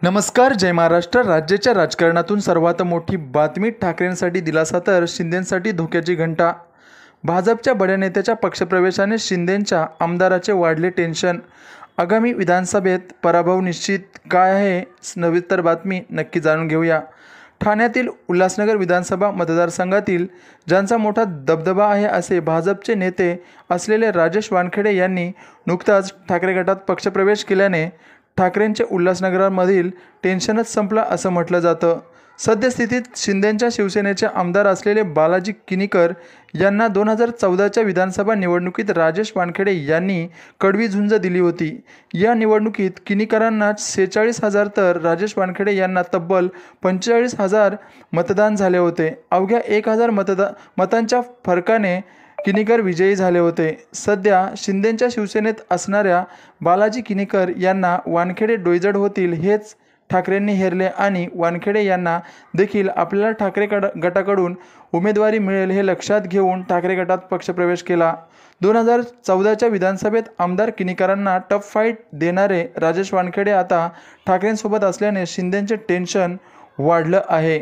नमस्कार, जय महाराष्ट्र. राज्याच्या राजकारणातून सर्वात मोठी बातमी. ठाकरेंसाठी दिलासा तर शिंदेंसाठी धोक्याची घंटा. भाजपच्या बड्या नेत्याच्या पक्षप्रवेशाने शिंदेंच्या आमदाराचे वाढले टेन्शन. आगामी विधानसभेत पराभव निश्चित. काय आहे सविस्तर बातमी, नक्की जाणून घेऊया. ठाण्यातील उल्हासनगर विधानसभा मतदारसंघातील ज्यांचा मोठा दबदबा आहे असे भाजपचे नेते असलेले राजेश वानखेडे यांनी नुकताच ठाकरे गटात पक्षप्रवेश केल्याने ठाकरेंचे उल्हासनगरमधील टेन्शनच संपलं असं म्हटलं जातं. सद्यस्थितीत शिंदेंच्या शिवसेनेचे आमदार असलेले बालाजी किनीकर यांना 2014च्या विधानसभा निवडणुकीत राजेश वानखेडे यांनी कडवी झुंज दिली होती. या निवडणुकीत किनीकरांना 46,000 तर राजेश वानखेडे यांना तब्बल 45,000 मतदान झाले होते. अवघ्या 1,000 मतांच्या फरकाने किनीकर विजयी झाले होते. सध्या शिंदेंच्या शिवसेनेत असणाऱ्या बालाजी किनीकर यांना वानखेडे डोईजड होतील हेच ठाकरेंनी हेरले आणि वानखेडे यांना देखील आपल्याला ठाकरे गटाकडून उमेदवारी मिळेल हे लक्षात घेऊन ठाकरे गटात पक्षप्रवेश केला. 2014च्या विधानसभेत आमदार किनीकरांना टफ फाईट देणारे राजेश वानखेडे आता ठाकरेंसोबत असल्याने शिंदेंचे टेन्शन वाढलं आहे.